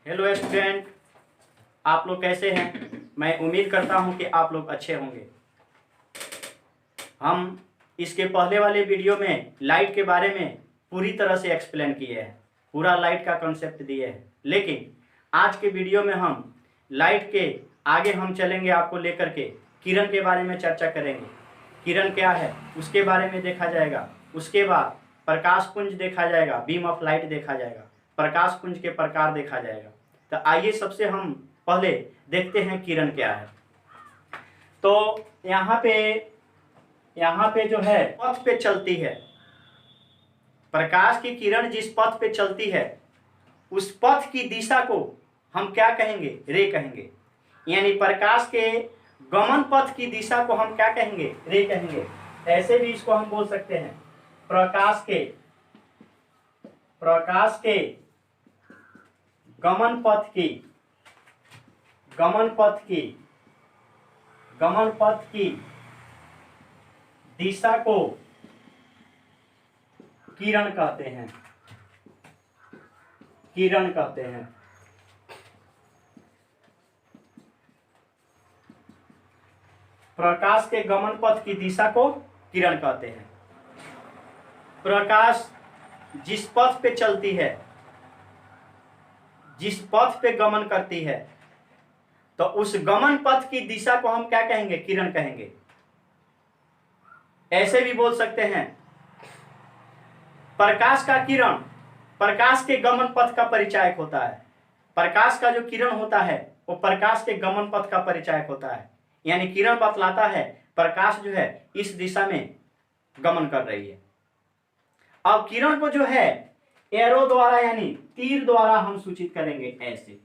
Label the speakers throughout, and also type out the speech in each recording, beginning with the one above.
Speaker 1: Hello student, आप लोग कैसे हैं? मैं उम्मीद करता हूं कि आप लोग अच्छे होंगे। हम इसके पहले वाले वीडियो में लाइट के बारे में पूरी तरह से एक्सप्लेन किए हैं, पूरा लाइट का कॉन्सेप्ट दिए हैं। लेकिन आज के वीडियो में हम लाइट के आगे हम चलेंगे, आपको लेकर के किरण के बारे में चर्चा करेंगे। किरण क्या है उसके बारे में देखा जाएगा। उसके बाद प्रकाश पुंज देखा जाएगा, बीम ऑफ लाइट देखा जाएगा, प्रकाश पुंज के प्रकार देखा जाएगा। तो आइए सबसे हम पहले देखते हैं किरण क्या है। तो यहाँ पे जो है पथ पे चलती है, प्रकाश की किरण जिस पथ पे चलती है उस पथ की दिशा को हम क्या कहेंगे? रे कहेंगे। यानी प्रकाश के गमन पथ की दिशा को हम क्या कहेंगे? रे कहेंगे। ऐसे भी इसको हम बोल सकते हैं प्रकाश के गमन पथ की दिशा को किरण कहते हैं। प्रकाश के गमन पथ की दिशा को किरण कहते हैं। प्रकाश जिस पथ पे चलती है, जिस पथ पे गमन करती है, तो उस गमन पथ की दिशा को हम क्या कहेंगे? किरण कहेंगे। ऐसे भी बोल सकते हैं प्रकाश का किरण प्रकाश के गमन पथ का परिचायक होता है। प्रकाश का जो किरण होता है वो प्रकाश के गमन पथ का परिचायक होता है। यानी किरण बतलाता है प्रकाश जो है इस दिशा में गमन कर रही है। अब किरण को जो है एरो द्वारा यानी तीर द्वारा हम सूचित करेंगे। ऐसे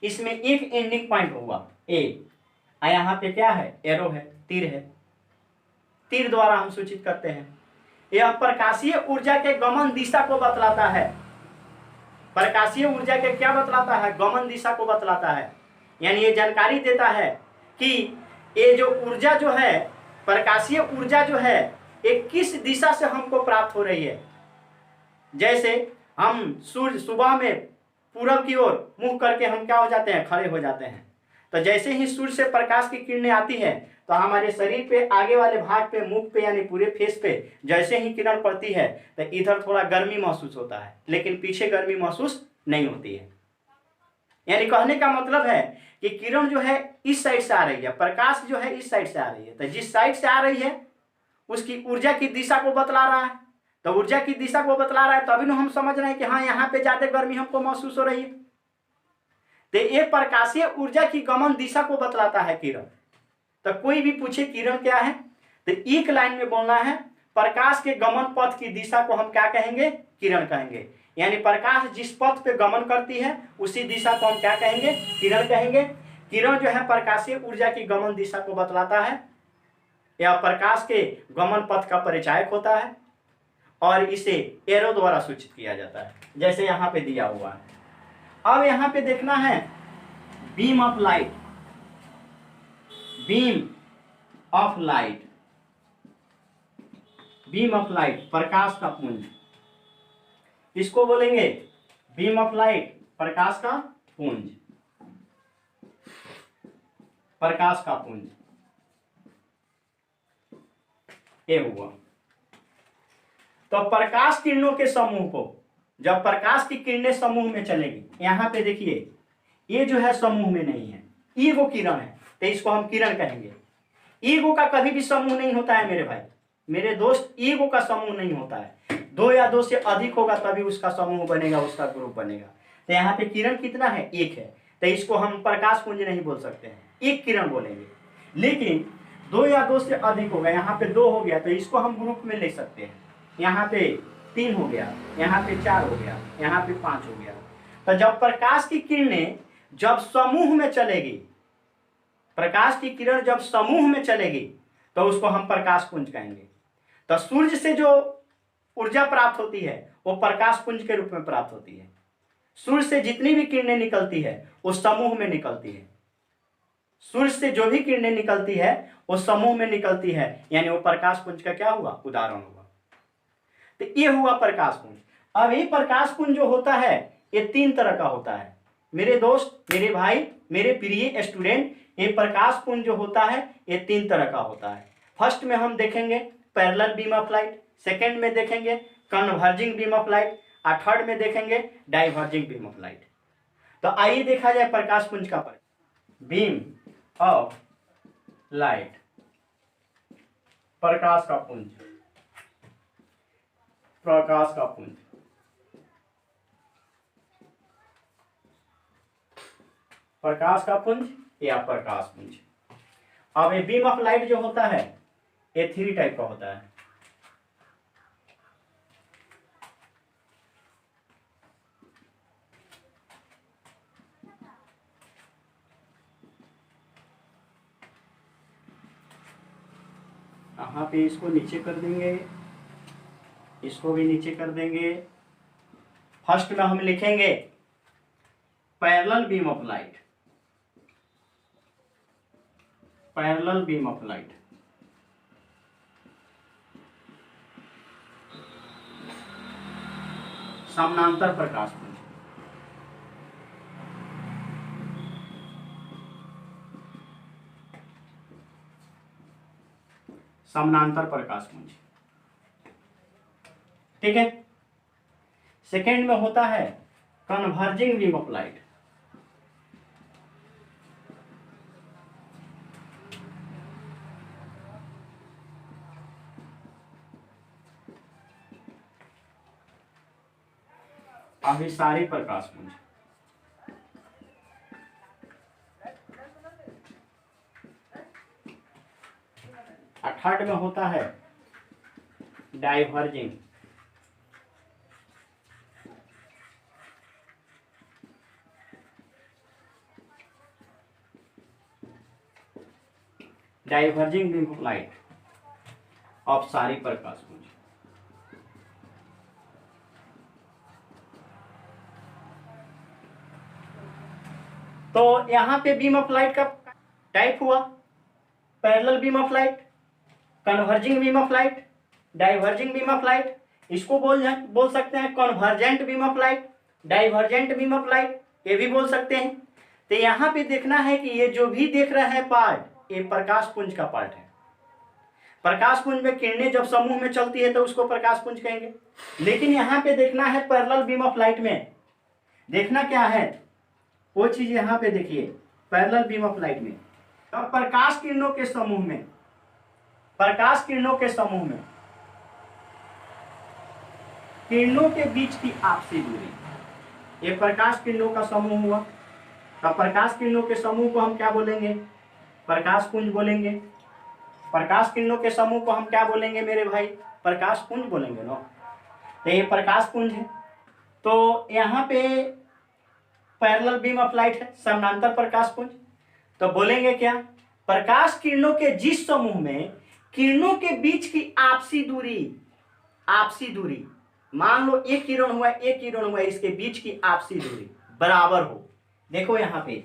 Speaker 1: इसमें एक एंडिंग पॉइंट होगा ए, यहाँ पे क्या है? एरो है, तीर है। तीर द्वारा हम सूचित करते हैं। यह प्रकाशीय ऊर्जा के गमन दिशा को बतलाता है। प्रकाशीय ऊर्जा के क्या बतलाता है? गमन दिशा को बतलाता है। यानी ये जानकारी देता है कि ये जो ऊर्जा जो है, प्रकाशीय ऊर्जा जो है, ये किस दिशा से हमको प्राप्त हो रही है। जैसे हम सूर्य सुबह में पूरब की ओर मुंह करके हम क्या हो जाते हैं? खड़े हो जाते हैं। तो जैसे ही सूर्य से प्रकाश की किरणें आती है तो हमारे शरीर पे आगे वाले भाग पे, मुख पे यानी पूरे फेस पे जैसे ही किरण पड़ती है तो इधर थोड़ा गर्मी महसूस होता है, लेकिन पीछे गर्मी महसूस नहीं होती है। यानी कहने का मतलब है कि किरण जो है इस साइड से आ रही है, प्रकाश जो है इस साइड से आ रही है। तो जिस साइड से आ रही है उसकी ऊर्जा की दिशा को बतला रहा है। तो ऊर्जा की दिशा को बतला रहा है तभी ना हम समझ रहे हैं कि हाँ, यहाँ पे ज्यादा गर्मी हमको महसूस हो रही है। तो ये प्रकाशीय ऊर्जा की गमन दिशा को बतलाता है किरण। तो कोई भी पूछे किरण क्या है तो एक लाइन में बोलना है प्रकाश के गमन पथ की दिशा को हम क्या कहेंगे? किरण कहेंगे। यानी प्रकाश जिस पथ पे गमन करती है उसी दिशा को हम क्या कहेंगे? किरण कहेंगे। किरण जो है प्रकाशीय ऊर्जा की गमन दिशा को बतलाता है, यह प्रकाश के गमन पथ का परिचायक होता है और इसे एरो द्वारा सूचित किया जाता है, जैसे यहाँ पे दिया हुआ है। अब यहाँ पे देखना है beam of light. Beam of light प्रकाश का पुंज, इसको बोलेंगे बीम ऑफ लाइट, प्रकाश का पुंज। ये हुआ। तो प्रकाश किरणों के समूह को, जब प्रकाश की किरणें समूह में चलेगी, यहाँ पे देखिए ये जो है समूह में नहीं है, ईगो किरण है, तो इसको हम किरण कहेंगे। ईगो का कभी भी समूह नहीं होता है मेरे भाई, मेरे दोस्त। ईगो का समूह नहीं होता है, दो या दो से अधिक होगा तभी उसका समूह बनेगा, उसका ग्रुप बनेगा। तो यहाँ पे किरण कितना है? एक है। तो इसको हम प्रकाश पुंज नहीं बोल सकते हैं, एक किरण बोलेंगे। लेकिन दो या दो से अधिक होगा, यहाँ पे दो हो गया तो इसको हम ग्रुप में ले सकते हैं। यहाँ पे 3 हो गया, यहाँ पे 4 हो गया, यहाँ पे 5 हो गया। तो जब प्रकाश की किरणें जब समूह में चलेगी, प्रकाश की किरण जब समूह में चलेगी तो उसको हम प्रकाश पुंज कहेंगे। तो सूर्य से जो ऊर्जा प्राप्त होती है वो प्रकाश पुंज के रूप में प्राप्त होती है। सूर्य से जितनी भी किरणें निकलती है वो समूह में निकलती है। सूर्य से जो भी किरणें निकलती है वो समूह में निकलती है, यानी वो प्रकाश पुंज का क्या हुआ? उदाहरण हुआ। तो ये हुआ प्रकाश पुंज। अब ये प्रकाश पुंज जो होता है ये 3 तरह का होता है। मेरे दोस्त, मेरे भाई, मेरे प्रिय स्टूडेंट, ये प्रकाश पुंज जो होता है ये 3 तरह का होता है। फर्स्ट में हम देखेंगे parallel beam of light, second में देखेंगे कन्वर्जिंग बीम ऑफ लाइट, और थर्ड में देखेंगे डाइवर्जिंग बीम ऑफ लाइट। तो आइए देखा जाए प्रकाश पुंज का बीम ऑफ लाइट, प्रकाश का पुंज, प्रकाश का पुंज। प्रकाश का पुंज या प्रकाश पुंज। अब ये बीम ऑफ लाइट जो होता है ये 3 टाइप का होता है। यहाँ पे इसको नीचे कर देंगे, इसको भी नीचे कर देंगे। फर्स्ट में हम लिखेंगे parallel beam of light, parallel beam of light. समानांतर प्रकाश पुंज, समानांतर प्रकाश पुंज, ठीक है। सेकेंड में होता है कन्वर्जिंग बीम ऑफ लाइट, अभिसारी प्रकाश पुंज। थर्ड में होता है diverging, diverging beam of light of सारी प्रकाश पुंज। तो यहां पे बीम ऑफ लाइट का टाइप हुआ parallel beam of light, converging beam of light, diverging beam of light. इसको बोल सकते हैं convergent beam of light, divergent beam of light, ये भी बोल सकते हैं। तो यहाँ पे देखना है कि ये जो भी देख रहा है पार्ट ये प्रकाश पुंज का पार्ट है। प्रकाश पुंज में किरणें जब समूह में चलती है तो उसको प्रकाश पुंज कहेंगे। लेकिन यहाँ पे देखना है पैरेलल बीम ऑफ लाइट में देखना क्या है वो चीज यहाँ पे देखिए। पैरेलल बीम ऑफ लाइट में अब प्रकाश किरणों के समूह में, प्रकाश किरणों के समूह में किरणों के बीच की आपसी दूरी, ये प्रकाश किरणों का समूह हुआ। तो प्रकाश किरणों के समूह को हम क्या बोलेंगे? प्रकाश पुंज बोलेंगे। प्रकाश किरणों के समूह को हम क्या बोलेंगे मेरे भाई? प्रकाश पुंज बोलेंगे ना। तो ये प्रकाश पुंज है। तो यहाँ पे पैरेलल बीम ऑफ लाइट है, समानांतर प्रकाश पुंज। तो बोलेंगे क्या? प्रकाश किरणों के जिस समूह में किरणों के बीच की आपसी दूरी, आपसी दूरी, मान लो एक किरण हुआ, एक किरण हुआ, इसके बीच की आपसी दूरी बराबर हो। देखो यहाँ पे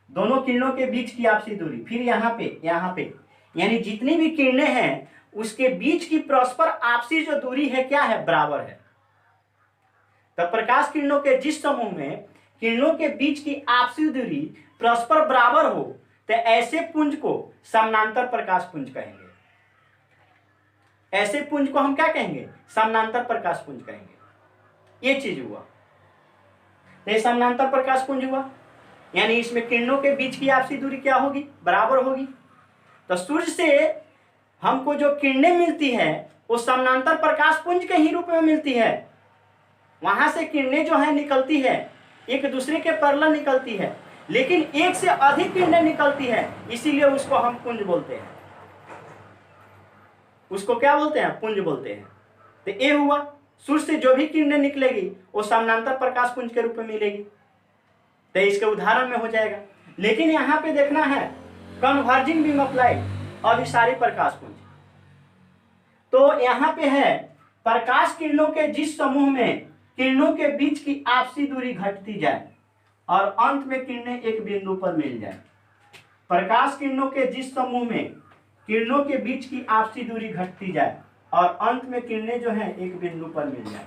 Speaker 1: दोनों किरणों के बीच की आपसी दूरी, फिर यहाँ पे यानी जितनी भी किरणें हैं उसके बीच की परस्पर आपसी जो दूरी है क्या है? बराबर है। तब प्रकाश किरणों के जिस समूह में किरणों के बीच की आपसी दूरी परस्पर बराबर हो तो ऐसे पुंज को समानांतर प्रकाश पुंज कहेंगे। ऐसे पुंज को हम क्या कहेंगे? समानांतर प्रकाश पुंज कहेंगे। ये चीज हुआ, ये समानांतर प्रकाश पुंज हुआ, यानी इसमें किरणों के बीच की आपसी दूरी क्या होगी? बराबर होगी। तो सूर्य से हमको जो किरणें मिलती है वो समानांतर प्रकाश पुंज के ही रूप में मिलती है। वहां से किरणें जो है निकलती है एक दूसरे के पैरेलल निकलती है, लेकिन एक से अधिक किरणें निकलती है, इसीलिए उसको हम पुंज बोलते हैं। उसको क्या बोलते हैं? पुंज बोलते हैं। तो ये हुआ, सूर्य से जो भी किरणें निकलेगी वो समानांतर प्रकाश पुंज के रूप में मिलेगी। तो इसके उदाहरण में हो जाएगा। लेकिन यहाँ पे देखना है कन्वर्जिंग बीम ऑफ लाइट, अभिसारी प्रकाश पुंज। तो यहाँ पे है प्रकाश किरणों के जिस समूह में किरणों के बीच की आपसी दूरी घटती जाए और अंत में किरणें एक बिंदु पर मिल जाए। प्रकाश किरणों के जिस समूह में किरणों के बीच की आपसी दूरी घटती जाए और अंत में किरणें जो है एक बिंदु पर मिल जाए।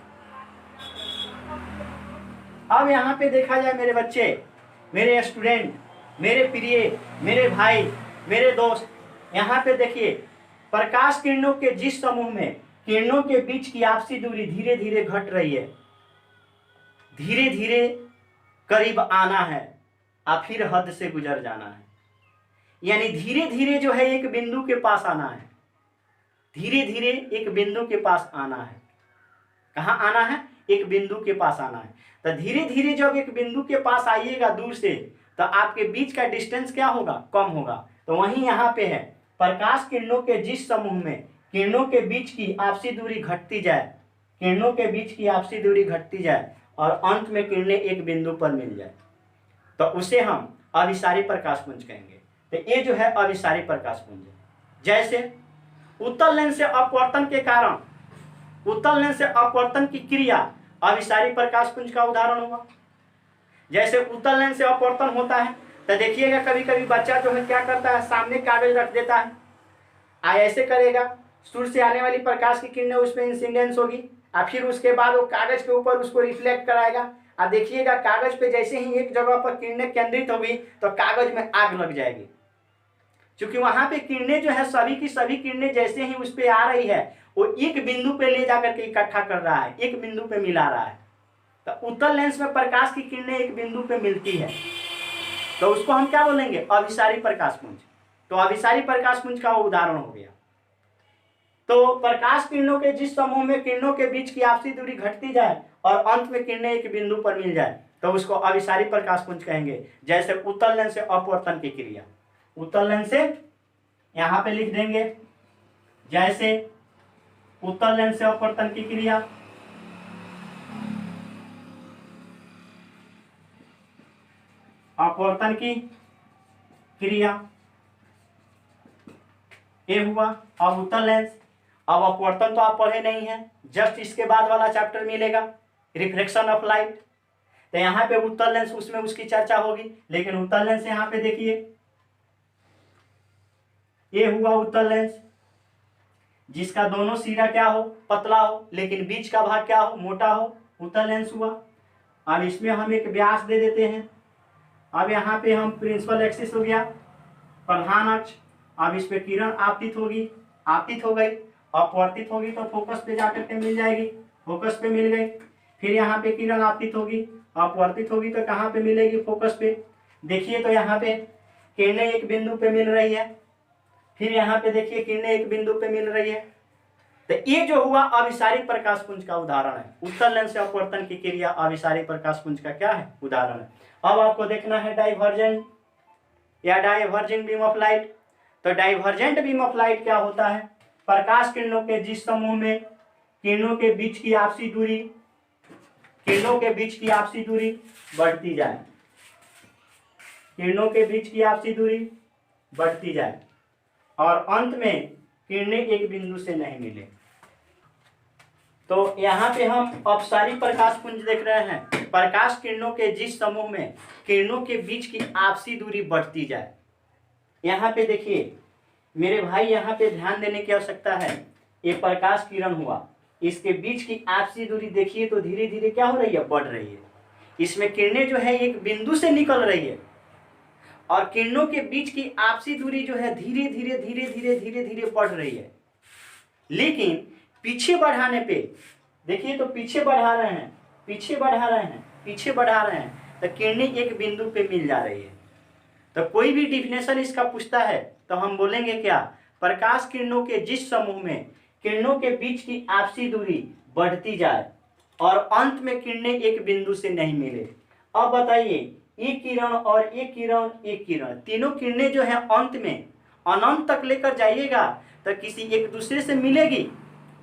Speaker 1: अब यहाँ पे देखा जाए मेरे बच्चे, मेरे स्टूडेंट, मेरे प्रिय, मेरे भाई, मेरे दोस्त, यहाँ पे देखिए प्रकाश किरणों के जिस समूह में किरणों के बीच की आपसी दूरी धीरे धीरे घट रही है, धीरे धीरे करीब आना है और फिर हद से गुजर जाना है, यानी धीरे धीरे जो है एक बिंदु के पास आना है, धीरे धीरे एक बिंदु के पास आना है। कहाँ आना है? एक बिंदु के पास आना है। तो धीरे धीरे जब एक बिंदु के पास आइएगा दूर से, तो आपके बीच का डिस्टेंस क्या होगा? कम होगा। तो वहीं यहाँ पे है, प्रकाश किरणों के जिस समूह में किरणों के बीच की आपसी दूरी घटती जाए, किरणों के बीच की आपसी दूरी घटती जाए और अंत में किरणें एक बिंदु पर मिल जाए, तो उसे हम अभिसारी प्रकाश पुंज कहेंगे। तो ये जो है अभिसारी प्रकाश पुंज। जैसे उत्तल लेंस से अपवर्तन के कारण, उत्तल लेंस से अपवर्तन की क्रिया अभिसारी प्रकाश पुंज का उदाहरण होगा। जैसे उत्तल लेंस से अपवर्तन होता है तो देखिएगा कभी कभी बच्चा जो है क्या करता है, सामने कागज रख देता है, ऐसे करेगा, सूर्य से आने वाली प्रकाश की किरणें उसमें इंसिडेंस होगी और फिर उसके बाद वो कागज के ऊपर उसको रिफ्लेक्ट कराएगा। और देखिएगा कागज पे जैसे ही एक जगह पर किरणें केंद्रित होगी तो कागज में आग लग जाएगी, क्योंकि वहां पे किरणें जो है सभी की सभी किरणें जैसे ही उस पे आ रही है वो एक बिंदु पे ले जाकर के इकट्ठा कर रहा है, एक बिंदु पे मिला रहा है। तो उत्तल लेंस में प्रकाश की किरणें एक बिंदु पे मिलती है तो उसको हम क्या बोलेंगे? अभिसारी प्रकाश पुंज। तो अभिसारी प्रकाश पुंज का वो उदाहरण हो गया। तो प्रकाश किरणों के जिस समूह में किरणों के बीच की आपसी दूरी घटती जाए और अंत में किरणें एक बिंदु पर मिल जाए तो उसको अभिसारी प्रकाश पुंज कहेंगे। जैसे उत्तल लेंस से अपवर्तन की क्रिया, उत्तल लेंस से यहाँ पे लिख देंगे, जैसे उत्तल लेंस से अपवर्तन की क्रिया, अपवर्तन की क्रिया ये हुआ। अब उत्तल लेंस, अब अपवर्तन तो आप पढ़े नहीं है, जस्ट इसके बाद वाला चैप्टर मिलेगा रिफ्लेक्शन ऑफ लाइट। तो यहाँ पे उत्तल लेंस उसमें उसकी चर्चा होगी, लेकिन उत्तल लेंस यहाँ पे देखिए ये हुआ उत्तल लेंस जिसका दोनों सिरा क्या हो? पतला हो, लेकिन बीच का भाग क्या हो? मोटा हो, उत्तल लेंस हुआ। अब इसमें हम एक व्यास दे देते हैं। अब यहाँ पे हम प्रिंसिपल एक्सिस हो गया, प्रधान अक्ष। अब इस पे किरण आपतित होगी, आपतित हो गई, अपवर्तित होगी तो फोकस पे जाकर के मिल जाएगी, फोकस पे मिल गई। फिर यहाँ पे किरण आपतित होगी, अपवर्तित होगी तो कहाँ पे मिलेगी? फोकस पे। देखिए तो यहाँ पे किरणें एक बिंदु पे मिल रही है, फिर यहाँ पे देखिए किरणें एक बिंदु पे मिल रही है। तो ये जो हुआ अभिसारी प्रकाश पुंज का उदाहरण है। उत्तल लेंस से अपवर्तन की क्रिया अभिसारी प्रकाश पुंज का क्या है? उदाहरण है। अब आपको देखना है डाइवर्जेंट या डाइवर्जिंग बीम ऑफ लाइट। तो डाइवर्जेंट बीम ऑफ लाइट क्या होता है? प्रकाश किरणों के जिस समूह में किरणों के बीच की आपसी दूरी, किरणों के बीच की आपसी दूरी बढ़ती जाए, किरणों के बीच की आपसी दूरी बढ़ती जाए और अंत में किरणें एक बिंदु से नहीं मिले। तो यहाँ पे हम अपसारी प्रकाश पुंज देख रहे हैं। प्रकाश किरणों के जिस समूह में किरणों के बीच की आपसी दूरी बढ़ती जाए। यहाँ पे देखिए मेरे भाई, यहाँ पे ध्यान देने की आवश्यकता है। ये प्रकाश किरण हुआ, इसके बीच की आपसी दूरी देखिए तो धीरे धीरे क्या हो रही है? बढ़ रही है। इसमें किरणें जो है एक बिंदु से निकल रही है और किरणों के बीच की आपसी दूरी जो है धीरे धीरे धीरे धीरे धीरे धीरे बढ़ रही है। लेकिन पीछे बढ़ाने पे देखिए तो पीछे बढ़ा रहे हैं, पीछे बढ़ा रहे हैं, पीछे बढ़ा रहे हैं तो किरणें एक बिंदु पे मिल जा रही है। तो कोई भी डिफिनेशन इसका पूछता है तो हम बोलेंगे क्या? प्रकाश किरणों के जिस समूह में किरणों के बीच की आपसी दूरी बढ़ती जाए और अंत में किरणें एक बिंदु से नहीं मिले। अब बताइए, एक किरण और एक किरण, एक किरण, तीनों किरणें जो है अंत में अनंत तक लेकर जाइएगा तो किसी एक दूसरे से मिलेगी,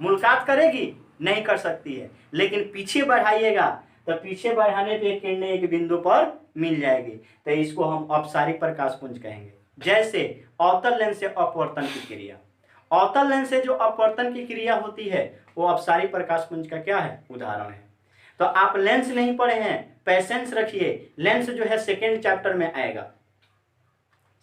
Speaker 1: मुलाकात करेगी? नहीं कर सकती है। लेकिन पीछे बढ़ाइएगा तो पीछे बढ़ाने पे किरणें एक बिंदु पर मिल जाएगी। तो इसको हम अपसारी प्रकाश पुंज कहेंगे। जैसे अवतल लेंस से अपवर्तन की क्रिया, अवतल लेंस से जो अपवर्तन की क्रिया होती है वो अपसारी प्रकाश पुंज का क्या है? उदाहरण है। तो आप लेंस नहीं पढ़े हैं, पेशेंस रखिए, लेंस जो है सेकेंड चैप्टर में आएगा।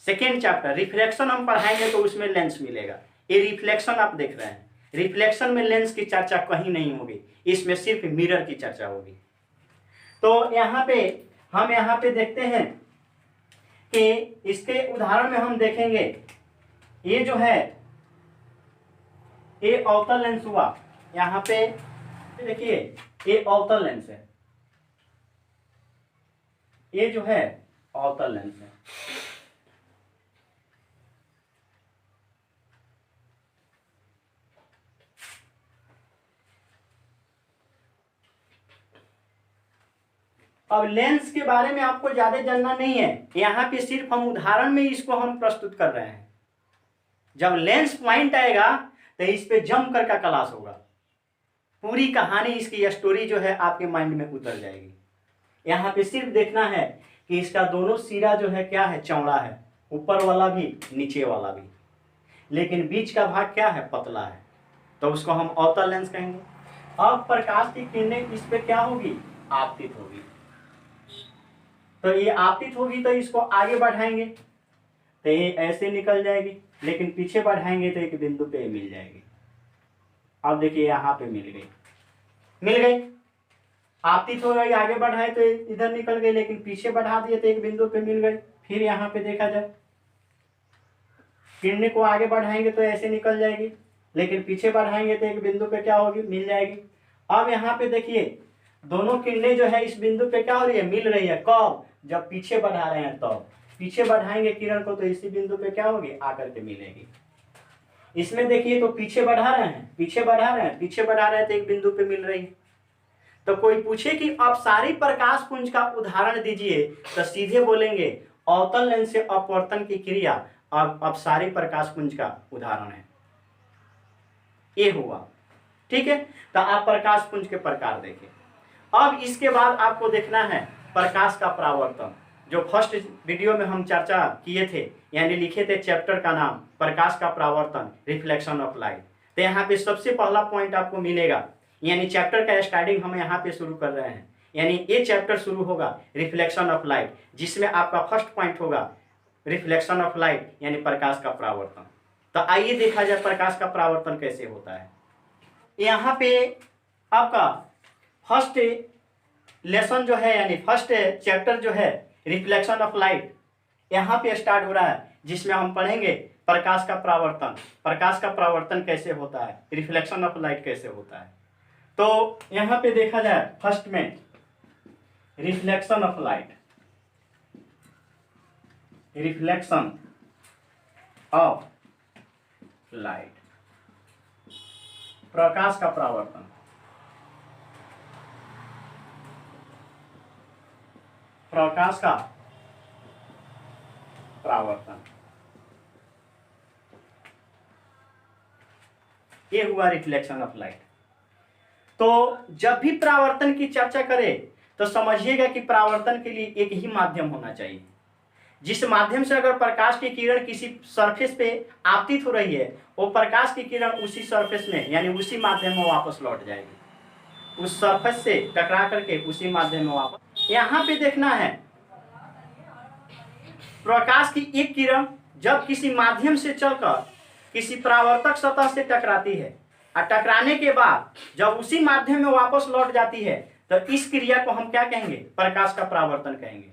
Speaker 1: सेकेंड चैप्टर रिफ्लेक्शन हम पढ़ाएंगे तो उसमें लेंस मिलेगा। ये रिफ्लेक्शन आप देख रहे हैं, रिफ्लेक्शन में लेंस की चर्चा कहीं नहीं होगी, इसमें सिर्फ मिरर की चर्चा होगी। तो यहाँ पे देखते हैं कि इसके उदाहरण में हम देखेंगे, ये जो है ये अवतल लेंस हुआ। यहाँ पे देखिए ये अवतल लेंस है, ये जो है अवतल लेंस है। अब लेंस के बारे में आपको ज्यादा जानना नहीं है, यहाँ पे सिर्फ हम उदाहरण में इसको हम प्रस्तुत कर रहे हैं। जब लेंस पॉइंट आएगा तो इस पे जम कर का क्लास होगा, पूरी कहानी इसकी स्टोरी जो है आपके माइंड में उतर जाएगी। यहाँ पे सिर्फ देखना है कि इसका दोनों सिरा जो है क्या है, चौड़ा है, ऊपर वाला भी नीचे वाला भी, लेकिन बीच का भाग क्या है, पतला है, तो उसको हम अवतल लेंस कहेंगे। अब प्रकाश की किरणें इस पे क्या होगी, आपतित होगी। तो ये आपतित होगी तो इसको आगे बढ़ाएंगे तो ये ऐसे निकल जाएगी, लेकिन पीछे बढ़ाएंगे तो एक बिंदु पे मिल जाएगी। अब देखिए यहाँ पे मिल गई, आपतित हो गई, आगे बढ़ाए तो इधर निकल गई, लेकिन पीछे बढ़ा दिए तो एक बिंदु पे मिल गई। फिर यहाँ पे देखा जाए, किरणें को आगे बढ़ाएंगे तो ऐसे निकल जाएगी, लेकिन पीछे बढ़ाएंगे तो एक बिंदु पे क्या होगी, मिल जाएगी। अब यहाँ पे देखिए दोनों किरणें जो है इस बिंदु पे क्या हो रही है, मिल रही है। कब, जब पीछे बढ़ा रहे हैं तब। पीछे बढ़ाएंगे किरण को तो इसी बिंदु पे क्या होगी, आकर के मिलेगी। इसमें देखिए तो पीछे बढ़ा रहे हैं तो एक बिंदु पे मिल रही है। तो कोई पूछे कि आप सारी प्रकाश पुंज का उदाहरण दीजिए, तो सीधे बोलेंगे अवतल लेंस से अपवर्तन की क्रिया अब सारी प्रकाश पुंज का उदाहरण है, ये हुआ। ठीक है, तो आप प्रकाश पुंज के प्रकार देखें। अब इसके बाद आपको देखना है प्रकाश का परावर्तन, जो फर्स्ट वीडियो में हम चर्चा किए थे, यानी लिखे थे चैप्टर का नाम प्रकाश का परावर्तन, रिफ्लेक्शन ऑफ लाइट। तो यहाँ पे सबसे पहला पॉइंट आपको मिलेगा, यानी चैप्टर का स्टार्टिंग हम यहाँ पे शुरू कर रहे हैं, यानी ये चैप्टर शुरू होगा रिफ्लेक्शन ऑफ लाइट, जिसमें आपका फर्स्ट पॉइंट होगा रिफ्लेक्शन ऑफ लाइट, यानी प्रकाश का परावर्तन। तो आइए देखा जाए प्रकाश का परावर्तन कैसे होता है। यहाँ पे आपका फर्स्ट लेसन जो है, यानी फर्स्ट चैप्टर जो है रिफ्लेक्शन ऑफ लाइट, यहाँ पे स्टार्ट हो रहा है, जिसमें हम पढ़ेंगे प्रकाश का परावर्तन कैसे होता है, रिफ्लेक्शन ऑफ लाइट कैसे होता है। तो यहाँ पे देखा जाए फर्स्ट में reflection of light, reflection of light, प्रकाश का परावर्तन। प्रकाश का परावर्तन, ये हुआ रिफ्लेक्शन ऑफ लाइट। तो जब भी परावर्तन की चर्चा करें तो समझिएगा कि परावर्तन के लिए एक ही माध्यम होना चाहिए, जिस माध्यम से अगर प्रकाश की किरण किसी सरफेस पे आपतित हो रही है, वो प्रकाश की किरण उसी सरफेस में, यानी उसी माध्यम में वापस लौट जाएगी, उस सरफेस से टकरा करके उसी माध्यम में वापस। यहाँ पे देखना है प्रकाश की एक किरण जब किसी माध्यम से चलकर किसी परावर्तक सतह से टकराती है, और टकराने के बाद जब उसी माध्यम में वापस लौट जाती है, तो इस क्रिया को हम क्या कहेंगे, प्रकाश का परावर्तन कहेंगे।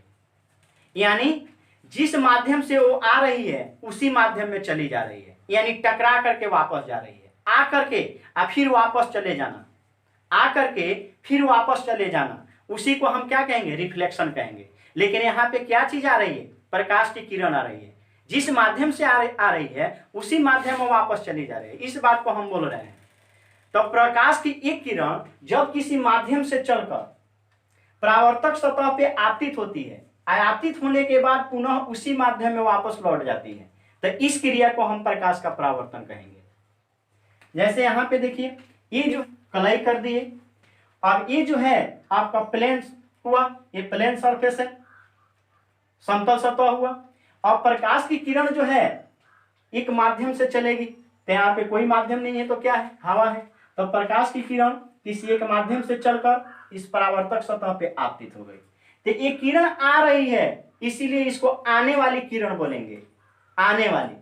Speaker 1: यानी जिस माध्यम से वो आ रही है उसी माध्यम में चली जा रही है, यानी टकरा करके वापस जा रही है, आ करके फिर वापस चले जाना, आ करके फिर वापस चले जाना, उसी को हम क्या कहेंगे, रिफ्लेक्शन कहेंगे। लेकिन यहाँ पे क्या चीज आ रही है, प्रकाश की किरण आ रही है, जिस माध्यम से आ रही है उसी माध्यम में वापस चली जा रही है, इस बात को हम बोल रहे हैं। तो प्रकाश की एक किरण जब किसी माध्यम से चलकर परावर्तक सतह पे आपतित होती है, आपतित होने के बाद पुनः उसी माध्यम में वापस लौट जाती है, तो इस क्रिया को हम प्रकाश का परावर्तन कहेंगे। जैसे यहाँ पे देखिए ये जो कलाई कर दिए, और ये जो है आपका प्लेन हुआ, ये प्लेन सरफेस है, समतल सतह हुआ। और प्रकाश की किरण जो है एक माध्यम से चलेगी, तो यहाँ पे कोई माध्यम नहीं है, तो क्या है, हवा है। तो प्रकाश की किरण किसी एक माध्यम से चलकर इस परावर्तक सतह पे आपतित हो गई, तो ये किरण आ रही है, इसीलिए इसको आने वाली किरण बोलेंगे, आने वाली।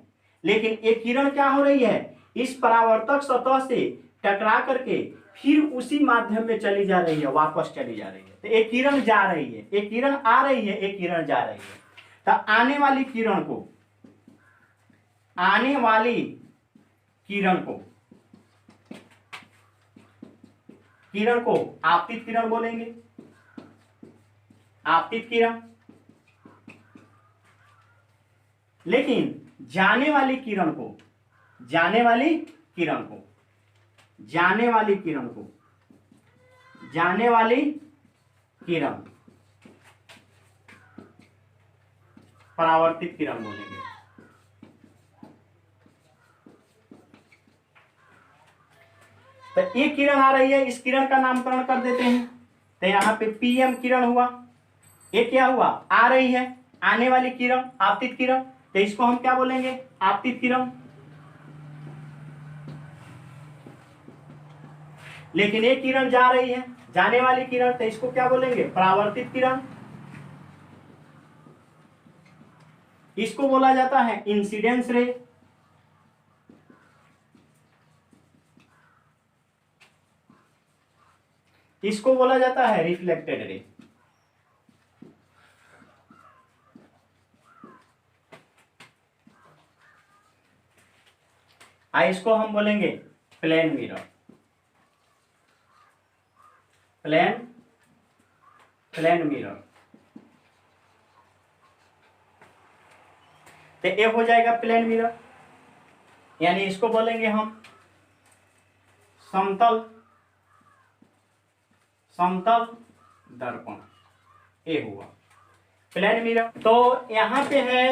Speaker 1: लेकिन ये किरण क्या हो रही है, इस परावर्तक सतह से टकरा करके फिर उसी माध्यम में चली जा रही है, वापस चली जा रही है। तो एक किरण जा रही है, एक किरण आ रही है, एक किरण जा रही है। तो आने वाली किरण को, आने वाली किरण को, किरण को आपतित किरण बोलेंगे, आपतित किरण। लेकिन जाने वाली किरण को, जाने वाली किरण को, जाने वाली किरण को, जाने वाली किरण परावर्तित किरण बोलेंगे। तो एक किरण आ रही है, इस किरण का नामकरण कर देते हैं। तो यहां पे पीएम किरण हुआ। ये क्या हुआ, आ रही है, आने वाली किरण, आपतित किरण। तो इसको हम क्या बोलेंगे, आपतित किरण। लेकिन एक किरण जा रही है, जाने वाली किरण, तो इसको क्या बोलेंगे, परावर्तित किरण। इसको बोला जाता है इंसिडेंस रे। इसको बोला जाता है रिफ्लेक्टेड रे। इसको हम बोलेंगे प्लेन मिरर, प्लेन मिरर। तो ये हो जाएगा प्लेन मिरर, यानी इसको बोलेंगे हम समतल, समतल दर्पण। ये हुआ प्लेन मिरर। तो यहां पे है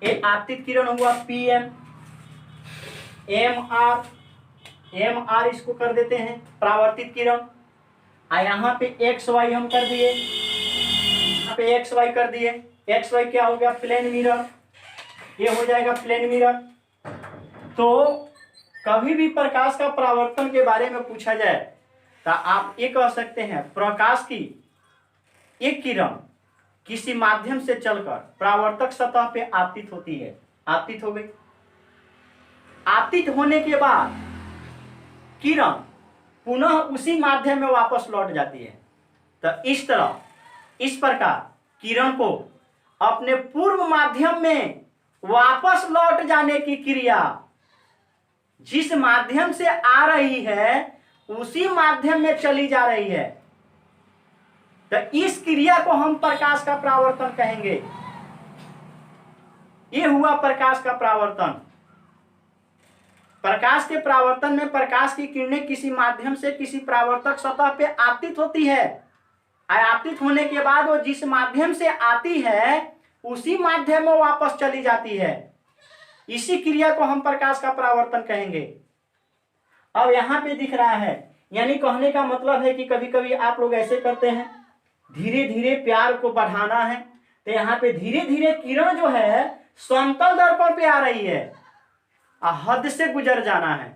Speaker 1: ये आपतित किरण हुआ पीएम, एम आर इसको कर देते हैं परावर्तित किरण। यहां पे एक्स वाई हम कर दिए, यहाँ पे एक्स वाई कर दिए। एक्स वाई क्या हो गया, प्लेन मिरर। ये हो जाएगा प्लेन मिरर। तो कभी भी प्रकाश का परावर्तन के बारे में पूछा जाए तो आप ये कह सकते हैं, प्रकाश की एक किरण किसी माध्यम से चलकर परावर्तक सतह पे आपतित होती है, आपतित हो गई। आपतित होने के बाद किरण पुनः उसी माध्यम में वापस लौट जाती है। तो इस तरह, इस प्रकार किरण को अपने पूर्व माध्यम में वापस लौट जाने की क्रिया, जिस माध्यम से आ रही है उसी माध्यम में चली जा रही है। तो इस क्रिया को हम प्रकाश का परावर्तन कहेंगे। ये हुआ प्रकाश का परावर्तन। प्रकाश के परावर्तन में प्रकाश की किरणें किसी माध्यम से किसी परावर्तक सतह पे आपतित होती है। आपतित होने के बाद वो जिस माध्यम से आती है उसी माध्यम में वापस चली जाती है। इसी क्रिया को हम प्रकाश का परावर्तन कहेंगे। अब यहां पे दिख रहा है, यानी कहने का मतलब है कि कभी कभी आप लोग ऐसे करते हैं, धीरे धीरे प्यार को बढ़ाना है। तो यहाँ पे धीरे धीरे किरण जो है समतल दर्पण पे आ रही है, हद से गुजर जाना है।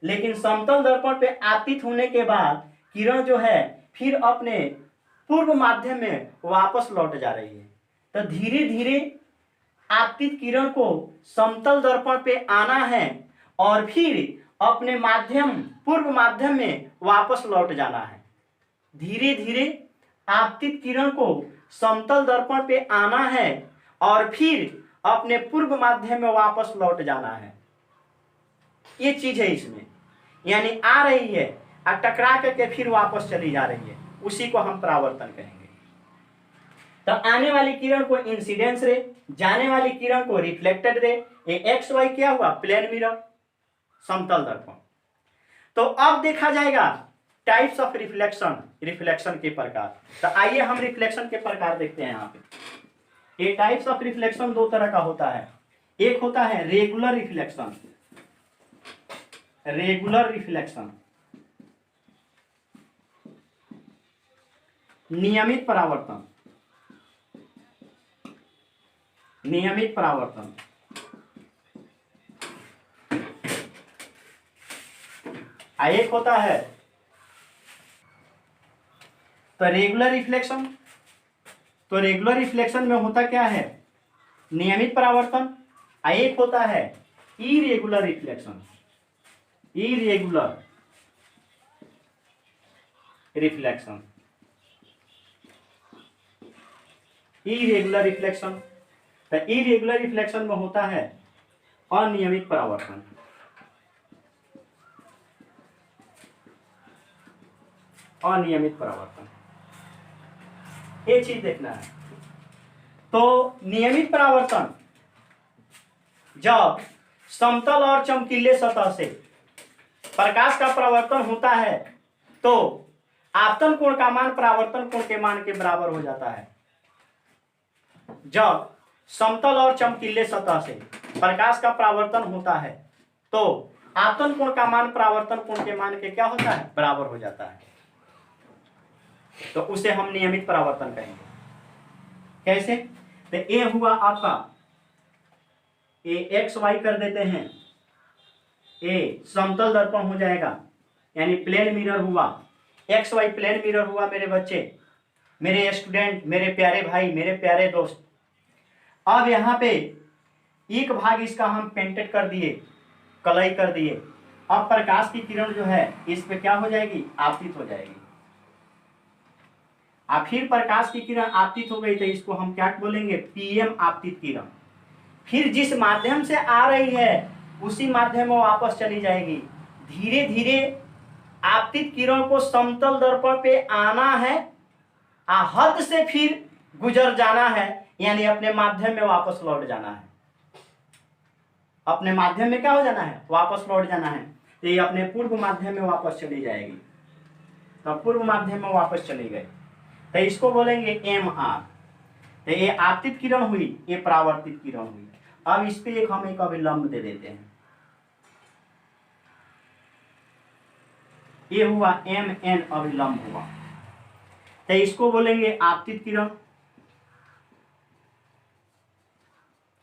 Speaker 1: लेकिन समतल दर्पण पे आपतित होने के बाद किरण जो है फिर अपने पूर्व माध्यम में वापस लौट जा रही है। तो धीरे धीरे आपतित किरण को समतल दर्पण पे आना है और फिर अपने माध्यम, पूर्व माध्यम में वापस लौट जाना है। धीरे धीरे आपतित किरण को समतल दर्पण पे आना है और फिर अपने पूर्व माध्यम में वापस लौट जाना है। ये चीज है इसमें, यानी आ रही है और टकरा करके फिर वापस चली जा रही है, उसी को हम परावर्तन कहेंगे। तो आने वाली किरण को इंसिडेंस रे, जाने वाली किरण को रिफ्लेक्टेड रे। ये एक्स वाई क्या हुआ, प्लेन मिरर, समतल दर्पण। तो अब देखा जाएगा टाइप्स ऑफ रिफ्लेक्शन, रिफ्लेक्शन के प्रकार। तो आइए हम रिफ्लेक्शन के प्रकार देखते हैं। यहाँ पे ये टाइप्स ऑफ रिफ्लेक्शन दो तरह का होता है। एक होता है रेगुलर रिफ्लेक्शन, रेगुलर रिफ्लेक्शन, नियमित परावर्तन, नियमित परावर्तन। एक होता है तो रेगुलर रिफ्लेक्शन। तो रेगुलर रिफ्लेक्शन में होता क्या है, नियमित परावर्तन। एक होता है irregular reflection, irregular reflection, irregular reflection. तो इरेगुलर रिफ्लेक्शन में होता है अनियमित परावर्तन, अनियमित परावर्तन, ये चीज देखना है। तो नियमित परावर्तन जब समतल और चमकीले सतह से प्रकाश का परावर्तन होता है तो आपतन कोण का मान परावर्तन कोण के मान के बराबर हो जाता है। जब समतल और चमकीले सतह से प्रकाश का परावर्तन होता है तो आपतन कोण का मान परावर्तन कोण के मान के क्या होता है, बराबर हो जाता है। तो उसे हम नियमित परावर्तन कहेंगे। कैसे? तो ए हुआ आपका, ए एक्स वाई कर देते हैं, ए समतल दर्पण हो जाएगा यानी प्लेन मिरर हुआ, एक्स वाई प्लेन मिरर हुआ मेरे बच्चे, मेरे स्टूडेंट, मेरे प्यारे भाई, मेरे प्यारे दोस्त। अब यहाँ पे एक भाग इसका हम पेंटेड कर दिए, कलई कर दिए। अब प्रकाश की किरण जो है इस पे क्या हो जाएगी, आपतित हो जाएगी। अब फिर प्रकाश की किरण आपतित हो गई तो इसको हम क्या बोलेंगे, पीएम आपतित किरण। फिर जिस माध्यम से आ रही है उसी माध्यम में वापस चली जाएगी। धीरे धीरे आपतित किरण को समतल दर्पण पे आना है, हद से फिर गुजर जाना है, यानी अपने माध्यम में वापस लौट जाना है। अपने माध्यम में क्या हो जाना है, वापस लौट जाना है। तो ये अपने पूर्व माध्यम में वापस चली जाएगी। तो पूर्व माध्यम में वापस चली गई तो इसको बोलेंगे एम आर। तो ये आपतित किरण हुई, ये परावर्तित किरण हुई। अब इस पे हम एक अभिलंब दे देते हैं, ये हुआ एम एन अभिलंब हुआ। तो इसको बोलेंगे आपतित किरण,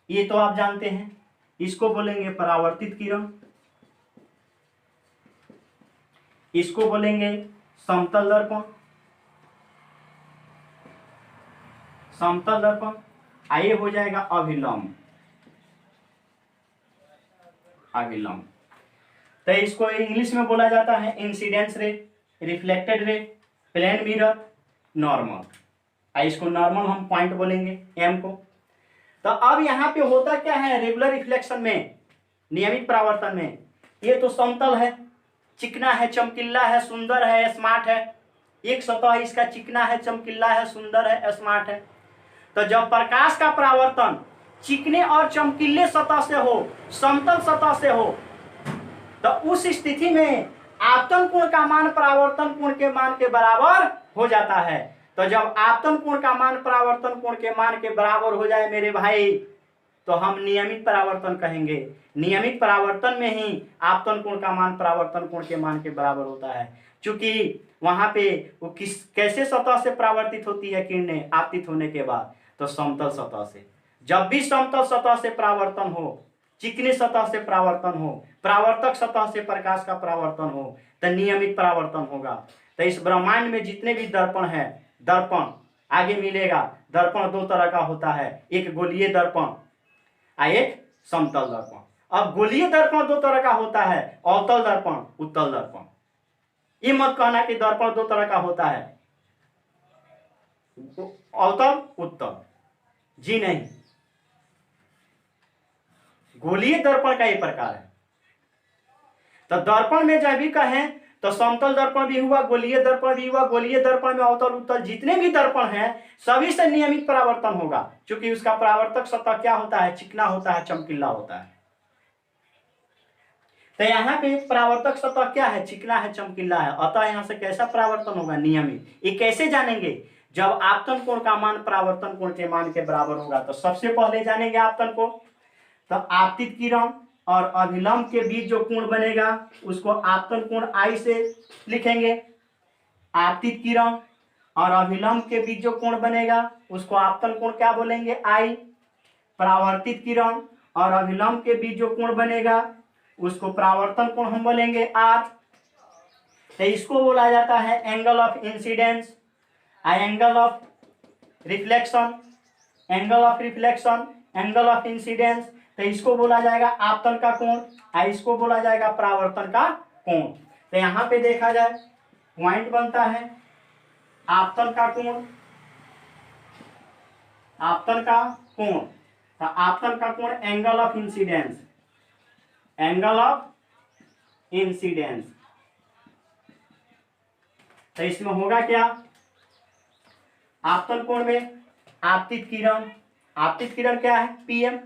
Speaker 1: ये तो आप जानते हैं। इसको बोलेंगे परावर्तित किरण, इसको बोलेंगे समतल दर्पण, समतल दर्पण। आइए हो जाएगा अभिलंब, अभिलंब। तो इसको इंग्लिश में बोला जाता है incidence ray, reflected ray, plane mirror, normal. इसको नॉर्मल हम पॉइंट बोलेंगे एम को। तो अब यहाँ पे होता क्या है, रेगुलर रिफ्लेक्शन में, नियमित परावर्तन में, ये तो समतल है, चिकना है, चमकीला है, सुंदर है, स्मार्ट है। एक सतह इसका चिकना है, चमकीला है, सुंदर है, स्मार्ट है। तो जब प्रकाश का परावर्तन चिकने और चमकीले सतह से हो, समतल सतह से हो, तो उस स्थिति में आपतन कोण का मान परावर्तन कोण के मान के बराबर हो जाता है। तो जब आपतन कोण का मान परावर्तन कोण के मान के बराबर हो जाए मेरे भाई, तो हम नियमित परावर्तन कहेंगे। नियमित परावर्तन में ही आपतन कोण का मान परावर्तन कोण के मान के बराबर होता है। चूंकि वहां पे वो कैसे सतह से परावर्तित होती है किरणें आपतित होने के बाद, तो समतल सतह से। जब भी समतल सतह से परावर्तन हो, चिकनी सतह से परावर्तन हो, परावर्तक सतह से प्रकाश का परावर्तन हो, तो नियमित परावर्तन होगा। तो इस ब्रह्मांड में जितने भी दर्पण है, दर्पण आगे मिलेगा। दर्पण दो तरह का होता है, एक गोलीय दर्पण, एक समतल दर्पण। अब गोलीय दर्पण दो तरह का होता है, अवतल दर्पण, उत्तल दर्पण। ये मत कहना कि दर्पण दो तरह का होता है, अवतल उत्तल, जी नहीं। गोलीय दर्पण का ये प्रकार है। तो दर्पण में जब भी कहें तो समतल दर्पण भी हुआ, गोलीय दर्पण भी हुआ। गोलीय दर्पण में अवतल उत्तल जितने भी दर्पण हैं सभी से नियमित परावर्तन होगा, क्योंकि उसका परावर्तक सतह क्या होता है, चिकना होता है, चमकीला होता है। तो यहाँ पे परावर्तक सतह क्या है, चिकना है, चमकीला है। अतः यहाँ से कैसा परावर्तन होगा, नियमित। ये कैसे जानेंगे, जब आपतन कोण का मान परावर्तन कोण के मान के बराबर होगा। तो सबसे पहले जानेंगे आपतन को। तो आपतित किरण और अभिलंब के बीच जो कोण बनेगा उसको आपतन कोण आई से लिखेंगे। आपतित किरण और अभिलंब के बीच जो कोण बनेगा उसको आपतन कोण क्या बोलेंगे, आई। परावर्तित किरण और अभिलंब के बीच जो कोण बनेगा उसको परावर्तन कोण हम बोलेंगे, आर। तो इसको बोला जाता है angle of incidence, angle of reflection, angle of reflection, angle of incidence. तो इसको बोला जाएगा आपतन का कोण, इसको बोला जाएगा परावर्तन का कोण। तो यहाँ पे देखा जाए पॉइंट बनता है आपतन का कोण, आपतन का कोण, तो आपतन का कोण angle of incidence, angle of incidence. तो इसमें होगा क्या, आपतन कोण में आपतित किरण, आपतित किरण क्या है पीएम,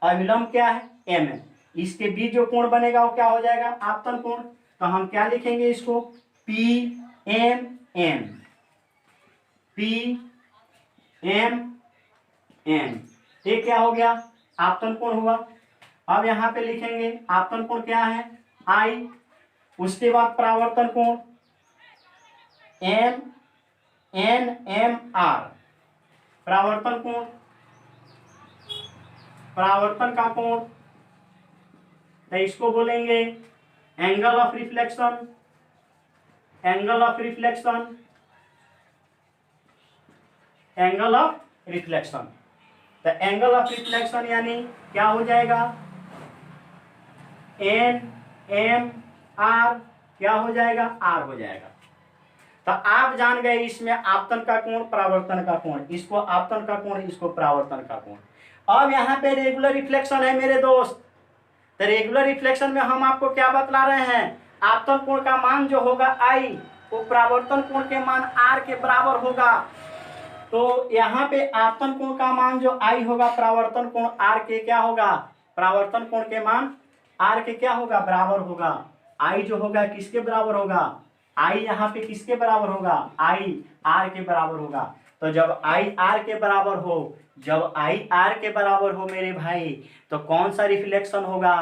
Speaker 1: अविलंब क्या है एम, इसके बीच जो कोण बनेगा वो क्या हो जाएगा आपतन कोण। तो हम क्या लिखेंगे इसको, P M N, P M N, ये क्या हो गया आपतन कोण हुआ। अब यहां पे लिखेंगे आपतन कोण क्या है आई, उसके बाद परावर्तन कोण एम एन एम आर, परावर्तन कोण, परावर्तन का कोण, तो इसको बोलेंगे angle of reflection, angle of reflection, angle of reflection. तो एंगल ऑफ रिफ्लेक्शन यानी क्या हो जाएगा एन एम आर, क्या हो जाएगा आर हो जाएगा। तो आप जान गए इसमें आपतन का कोण परावर्तन का कोण, इसको आपतन का कोण, इसको परावर्तन का कोण। अब यहाँ पे रेगुलर रिफ्लेक्शन है मेरे दोस्त, तो रेगुलर रिफ्लेक्शन में हम आपको क्या बतला रहे हैं, आपतन कोण का मान जो होगा आई वो परावर्तन कोण के मान आर के बराबर होगा। तो यहाँ पे आपतन कोण का मान जो आई होगा परावर्तन कोण आर के क्या होगा, परावर्तन कोण के मान आर के क्या होगा बराबर होगा। आई जो होगा किसके बराबर होगा, आई यहाँ पे किसके बराबर होगा, आई आर के बराबर होगा। तो जब आई आर के बराबर हो, जब आई आर के बराबर हो मेरे भाई, तो कौन सा रिफ्लेक्शन होगा,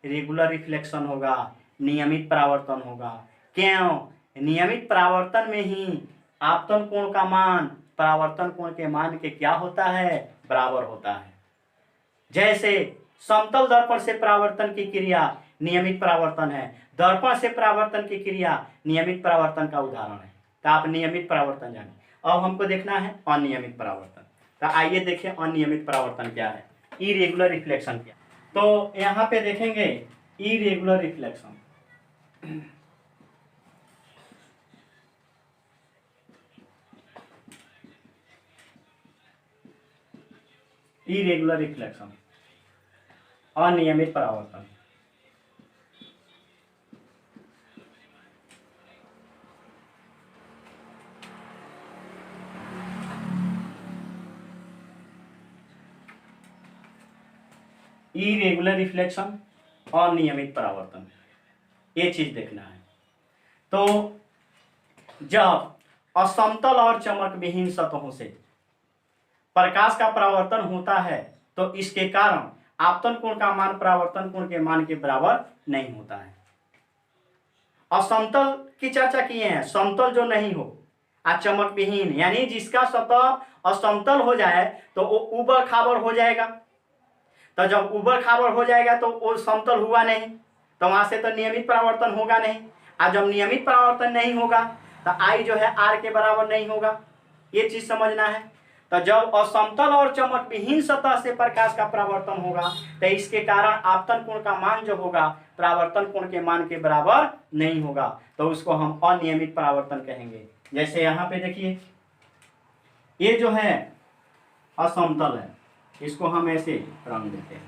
Speaker 1: रेगुलर रिफ्लेक्शन होगा, नियमित परावर्तन होगा। क्यों, नियमित परावर्तन में ही आपतन कोण का मान परावर्तन कोण के मान के क्या होता है बराबर होता है। जैसे समतल दर्पण से परावर्तन की क्रिया नियमित परावर्तन है, दर्पण से परावर्तन की क्रिया नियमित परावर्तन का उदाहरण है। तो आप नियमित परावर्तन जाने, अब हमको देखना है अनियमित परावर्तन। तो आइए देखें अनियमित परावर्तन क्या है, इरेगुलर रिफ्लेक्शन क्या। तो यहाँ पे देखेंगे इरेगुलर रिफ्लेक्शन, इरेगुलर रिफ्लेक्शन अनियमित परावर्तन। इरेगुलर रिफ्लेक्शन अनियमित परावर्तन, ये चीज देखना है। तो जब असमतल और चमक विहीन सतहों से प्रकाश का परावर्तन होता है तो इसके कारण आपतन कोण का मान परावर्तन कोण के मान के बराबर नहीं होता है। असमतल की चर्चा किए हैं, समतल जो नहीं हो, चमक विहीन यानी जिसका सतह असमतल हो जाए तो वो उबड़ खाबड़ हो जाएगा। तो जब उबड़ खाबड़ हो जाएगा तो वो समतल हुआ नहीं, तो वहां से तो नियमित परावर्तन होगा नहीं। और जब नियमित परावर्तन नहीं होगा तो आई जो है आर के बराबर नहीं होगा, ये चीज समझना है। तो जब असमतल और चमक विहीन सतह से प्रकाश का परावर्तन होगा तो इसके कारण आपतन कोण का मान जो होगा परावर्तन कोण के मान के बराबर नहीं होगा, तो उसको हम अनियमित परावर्तन कहेंगे। जैसे यहाँ पे देखिए ये जो है असमतल है, इसको हम ऐसे रंग देते हैं।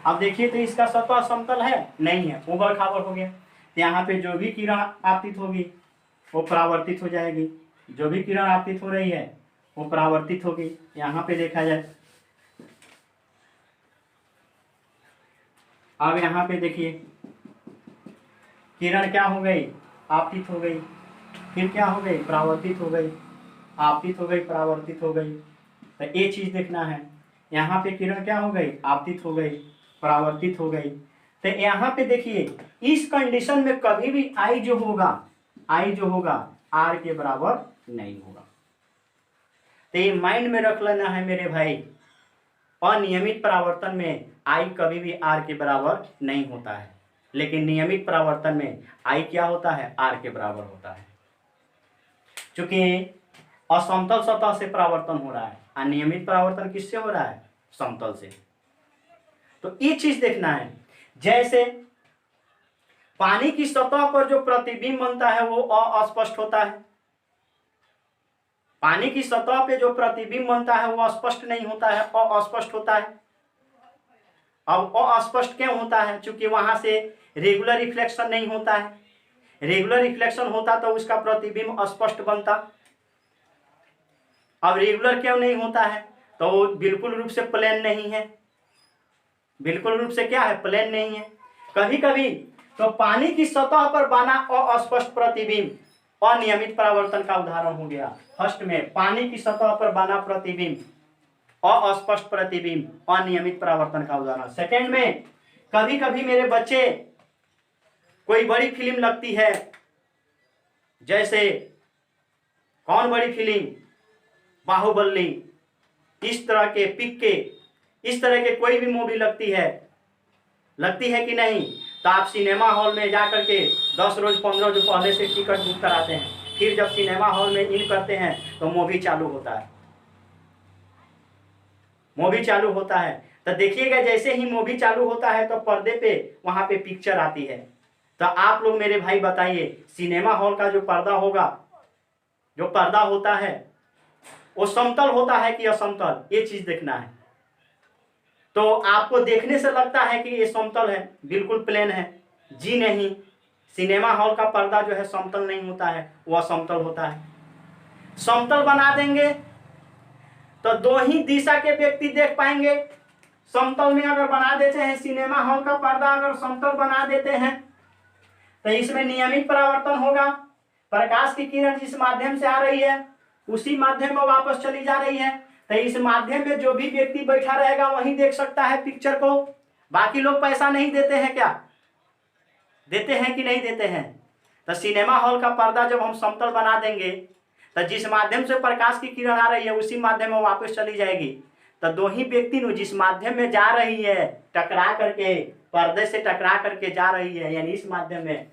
Speaker 1: अब देखिए तो इसका सतह समतल है नहीं है, उबड़ खाबड़ हो गया। तो यहाँ पे जो भी किरण आपतित होगी वो परावर्तित हो जाएगी, जो भी किरण आपतित हो रही है वो परावर्तित होगी। यहाँ पे देखा जाए, अब यहाँ पे देखिए किरण क्या हो गई आपतित हो गई, फिर क्या हो गई परावर्तित हो गई, आपतित हो गई परावर्तित हो गई। तो ये चीज देखना है। यहाँ पे किरण क्या हो गई आपतित हो गई परावर्तित हो गई। तो यहाँ पे देखिए इस कंडीशन में कभी भी आई जो होगा आर के बराबर नहीं होगा। तो ये माइंड में रख लेना है मेरे भाई, अनियमित परावर्तन में आई कभी भी आर के बराबर नहीं होता है, लेकिन नियमित परावर्तन में आई क्या होता है आर के बराबर होता है। चूंकि असमतल सतह से परावर्तन हो रहा है और नियमित परावर्तन किससे हो रहा है समतल से। तो ये चीज देखना है। जैसे पानी की सतह पर जो प्रतिबिंब बनता है वो अस्पष्ट होता है, पानी की सतह पे जो प्रतिबिंब बनता है वो स्पष्ट नहीं होता है, अस्पष्ट होता है। अब अस्पष्ट क्यों होता है? क्योंकि वहां से रेगुलर रिफ्लेक्शन नहीं होता है। रेगुलर रिफ्लेक्शन होता तो उसका प्रतिबिंब स्पष्ट बनता। अब रेगुलर क्यों नहीं होता है? तो वो बिल्कुल रूप से प्लेन नहीं है। बिल्कुल रूप से क्या है? प्लेन नहीं है। कभी कभी तो पानी की सतह पर बना अस्पष्ट प्रतिबिंब अनियमित परावर्तन का उदाहरण हो गया। फर्स्ट में पानी की सतह पर बना प्रतिबिंब अस्पष्ट प्रतिबिंब अनियमित परावर्तन का उदाहरण। सेकंड में कभी कभी मेरे बच्चे कोई बड़ी फिल्म लगती है, जैसे कौन बड़ी फिल्म, बाहुबली, इस तरह के पिक्के, इस तरह के कोई भी मूवी लगती है कि नहीं, तो आप सिनेमा हॉल में जाकर के 10 रोज 15 रोज पहले से टिकट बुक कराते हैं। फिर जब सिनेमा हॉल में इन करते हैं तो मूवी चालू होता है। मूवी चालू होता है तो देखिएगा, जैसे ही मूवी चालू होता है तो पर्दे पे वहां पे पिक्चर आती है। तो आप लोग मेरे भाई बताइए, सिनेमा हॉल का जो पर्दा होगा, जो पर्दा होता है वो समतल होता है कि असमतल, ये चीज देखना है। तो आपको देखने से लगता है कि ये समतल है, बिल्कुल प्लेन है। जी नहीं, सिनेमा हॉल का पर्दा जो है समतल नहीं होता है, वह असमतल होता है। समतल बना देंगे तो दो ही दिशा के व्यक्ति देख पाएंगे। समतल में अगर बना देते हैं, सिनेमा हॉल का पर्दा अगर समतल बना देते हैं तो इसमें नियमित परावर्तन होगा। प्रकाश की किरण जिस माध्यम से आ रही है उसी माध्यम में वापस चली जा रही है, तो इस माध्यम में जो भी व्यक्ति बैठा रहेगा वही देख सकता है पिक्चर को। बाकी लोग पैसा नहीं देते हैं क्या? देते हैं कि नहीं देते हैं? तो सिनेमा हॉल का पर्दा जब हम समतल बना देंगे तो जिस माध्यम से प्रकाश की किरण आ रही है उसी माध्यम में वापस चली जाएगी। तो दो ही व्यक्ति जिस माध्यम में जा रही है, टकरा करके, पर्दे से टकरा करके जा रही है, यानी इस माध्यम में,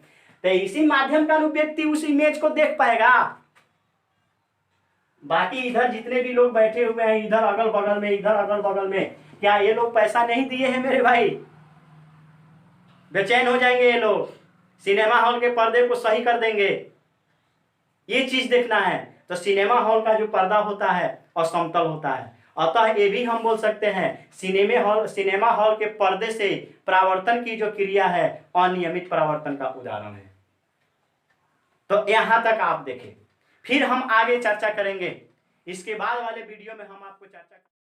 Speaker 1: तो इसी माध्यम का व्यक्ति उस इमेज को देख पाएगा। बाकी इधर जितने भी लोग बैठे हुए हैं, इधर अगल बगल में, इधर अगल बगल में, क्या ये लोग पैसा नहीं दिए हैं मेरे भाई? बेचैन हो जाएंगे ये लोग, सिनेमा हॉल के पर्दे को सही कर देंगे। ये चीज देखना है। तो सिनेमा हॉल का जो पर्दा होता है असमतल होता है। अतः ये भी हम बोल सकते हैं सिनेमा हॉल के पर्दे से परावर्तन की जो क्रिया है अनियमित परावर्तन का उदाहरण है। तो यहां तक आप देखें, फिर हम आगे चर्चा करेंगे। इसके बाद वाले वीडियो में हम आपको चर्चा